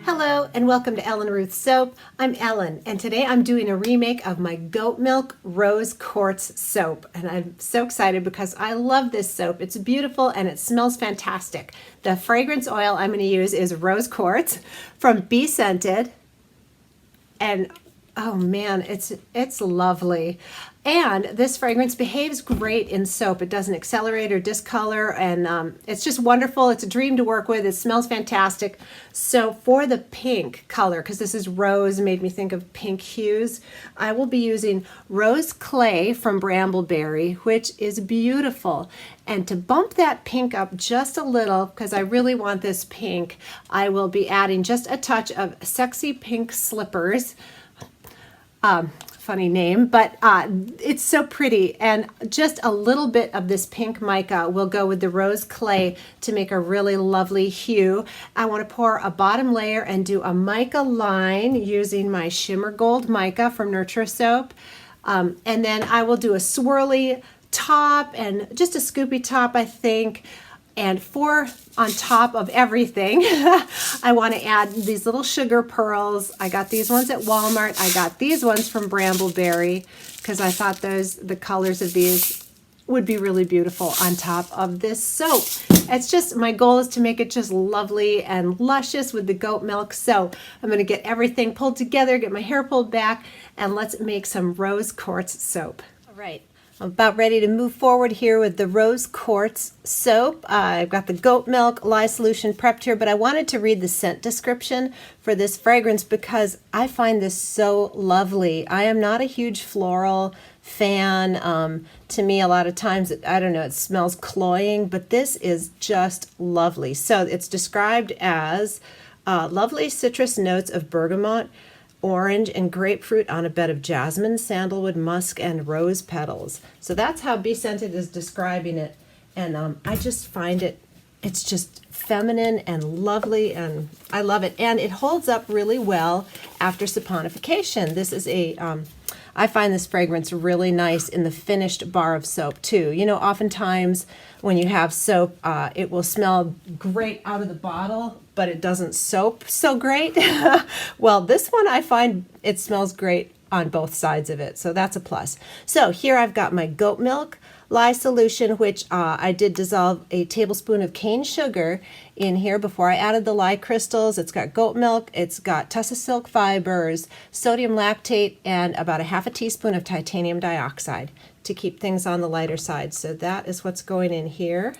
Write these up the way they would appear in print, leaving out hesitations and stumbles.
Hello and welcome to Ellen Ruth Soap. I'm Ellen and today I'm doing a remake of my goat milk rose quartz soap, and I'm so excited because I love this soap. It's beautiful and it smells fantastic. The fragrance oil I'm going to use is rose quartz from Be Scented, and oh man, it's lovely. And this fragrance behaves great in soap. It doesn't accelerate or discolor, and it's just wonderful. It's a dream to work with. It smells fantastic. So for the pink color, because this is rose, made me think of pink hues, I will be using Rose Clay from Brambleberry, which is beautiful. And to bump that pink up just a little, because I really want this pink, I will be adding just a touch of Sexy Pink Slippers. Funny name, but it's so pretty, and just a little bit of this pink mica will go with the rose clay to make a really lovely hue. I want to pour a bottom layer and do a mica line using my shimmer gold mica from Nurture Soap, and then I will do a swirly top and just a scoopy top, I think. And on top of everything, I want to add these little sugar pearls. I got these ones at Walmart. I got these ones from Brambleberry because I thought the colors of these would be really beautiful on top of this soap. It's just, my goal is to make it just lovely and luscious with the goat milk. So I'm going to get everything pulled together, get my hair pulled back, and let's make some rose quartz soap. All right. I'm about ready to move forward here with the rose quartz soap. I've got the goat milk lye solution prepped here, but I wanted to read the scent description for this fragrance because I find this so lovely. I am not a huge floral fan. To me, a lot of times, I don't know, it smells cloying, but this is just lovely. So it's described as lovely citrus notes of bergamot, orange, and grapefruit on a bed of jasmine, sandalwood, musk, and rose petals. So that's how Be Scented is describing it. And I just find it's just feminine and lovely, and I love it. And it holds up really well after saponification. This is I find this fragrance really nice in the finished bar of soap too. You know, oftentimes when you have soap, it will smell great out of the bottle, but it doesn't soap so great. Well, this one I find it smells great on both sides of it, so that's a plus. So here I've got my goat milk lye solution, which I did dissolve a tablespoon of cane sugar in here before I added the lye crystals. It's got goat milk, it's got tussa silk fibers, sodium lactate, and about a half a teaspoon of titanium dioxide to keep things on the lighter side. So that is what's going in here.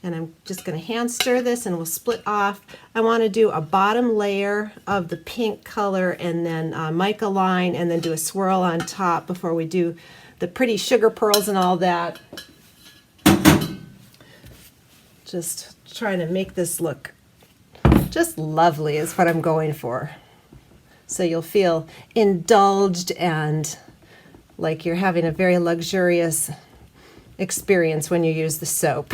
And I'm just going to hand stir this and we'll split off. I want to do a bottom layer of the pink color and then mica line, and then do a swirl on top before we do the pretty sugar pearls and all that. Just trying to make this look just lovely is what I'm going for. So you'll feel indulged and like you're having a very luxurious experience when you use the soap.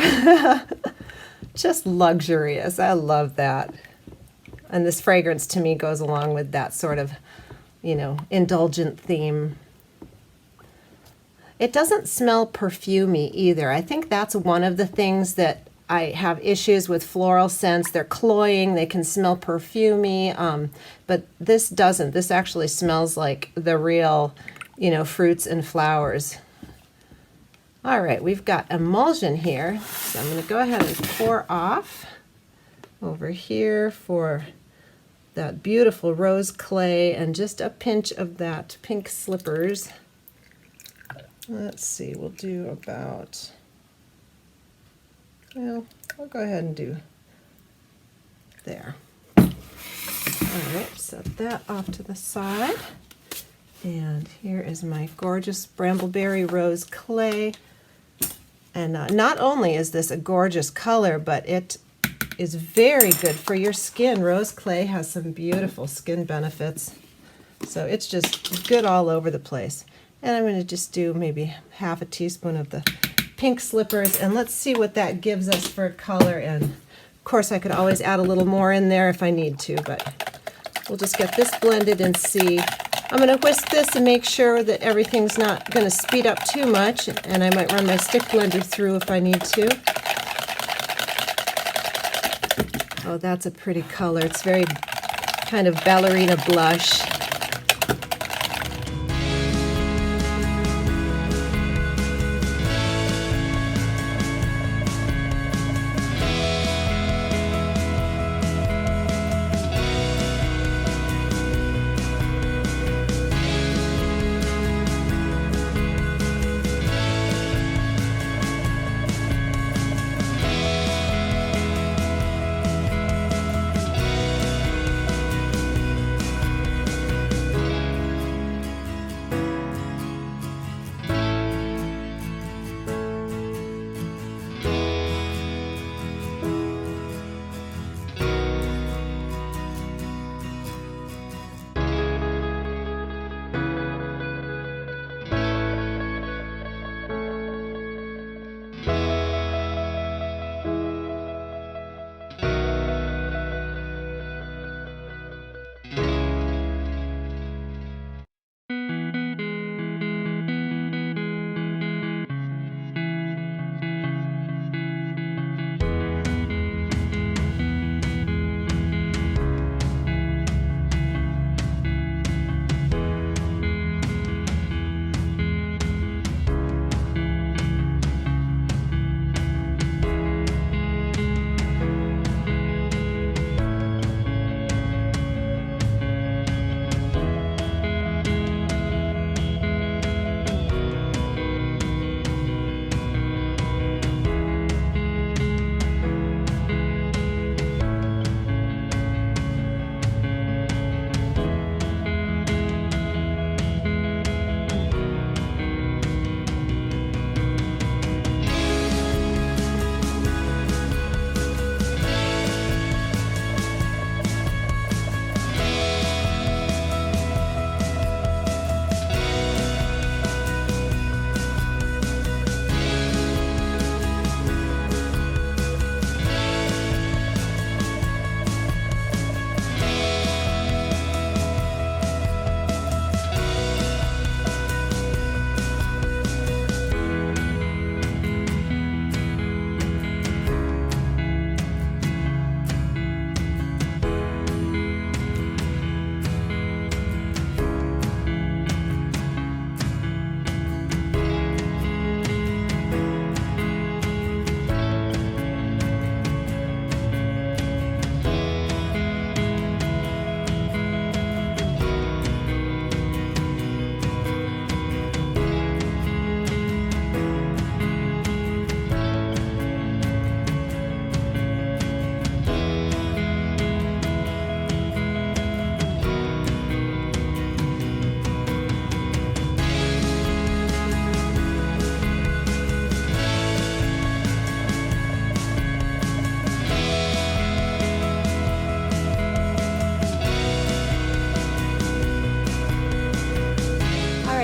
Just luxurious. I love that. And this fragrance to me goes along with that sort of, you know, indulgent theme. It doesn't smell perfumey either. I think that's one of the things that I have issues with floral scents. They're cloying, they can smell perfumey, but this doesn't. This actually smells like the real, you know, fruits and flowers. All right, we've got emulsion here, so I'm going to go ahead and pour off over here for that beautiful rose clay and just a pinch of that pink slippers. Let's see, we'll do about, well, I'll go ahead and do there. All right, set that off to the side. And here is my gorgeous Brambleberry rose clay. And not only is this a gorgeous color, but it is very good for your skin. Rose clay has some beautiful skin benefits. So it's just good all over the place. And I'm going to just do maybe half a teaspoon of the pink slippers, and let's see what that gives us for color. And of course I could always add a little more in there if I need to, but we'll just get this blended and see. I'm going to whisk this and make sure that everything's not going to speed up too much, and I might run my stick blender through if I need to. Oh, that's a pretty color. It's very kind of ballerina blush.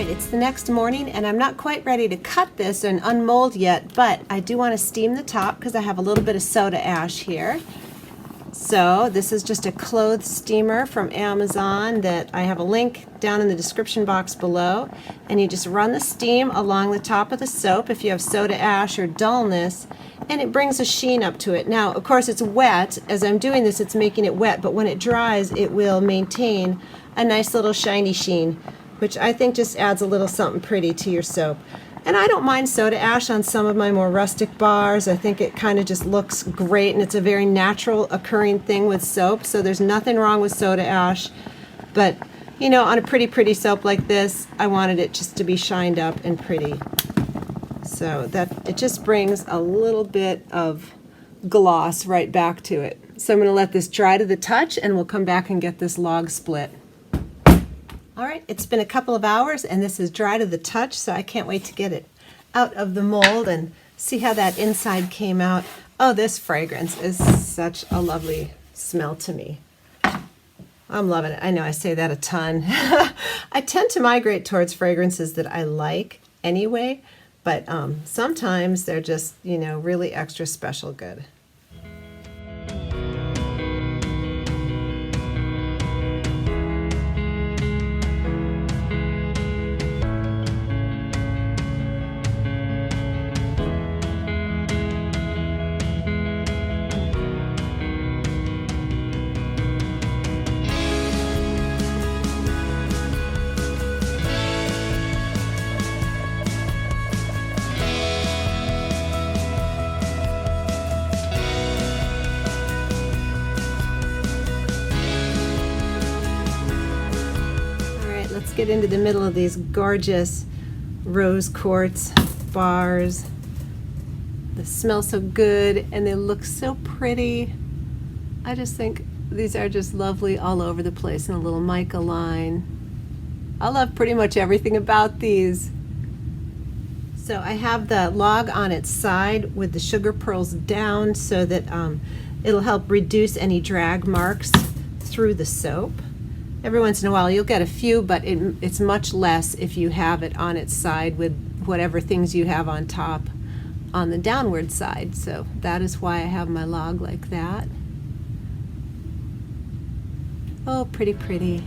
It's the next morning and I'm not quite ready to cut this and unmold yet, but I do want to steam the top because I have a little bit of soda ash here. So this is just a clothes steamer from Amazon that I have a link down in the description box below, and you just run the steam along the top of the soap if you have soda ash or dullness, and it brings a sheen up to it. Now of course it's wet. As I'm doing this it's making it wet, but when it dries it will maintain a nice little shiny sheen, which I think just adds a little something pretty to your soap. And I don't mind soda ash on some of my more rustic bars. I think it kind of just looks great, and it's a very natural occurring thing with soap, so there's nothing wrong with soda ash. But, you know, on a pretty soap like this, I wanted it just to be shined up and pretty. So that it just brings a little bit of gloss right back to it. So I'm going to let this dry to the touch, and we'll come back and get this log split. All right, it's been a couple of hours and this is dry to the touch, so I can't wait to get it out of the mold and see how that inside came out. Oh, this fragrance is such a lovely smell to me. I'm loving it. I know I say that a ton. I tend to migrate towards fragrances that I like anyway, but sometimes they're just, you know, really extra special good. get into the middle of these gorgeous rose quartz bars. They smell so good and they look so pretty. I just think these are just lovely all over the place in a little mica line. I love pretty much everything about these. So I have the log on its side with the sugar pearls down so that it'll help reduce any drag marks through the soap. Every once in a while you'll get a few, but it's much less if you have it on its side with whatever things you have on top on the downward side. So that is why I have my log like that. Oh, pretty, pretty.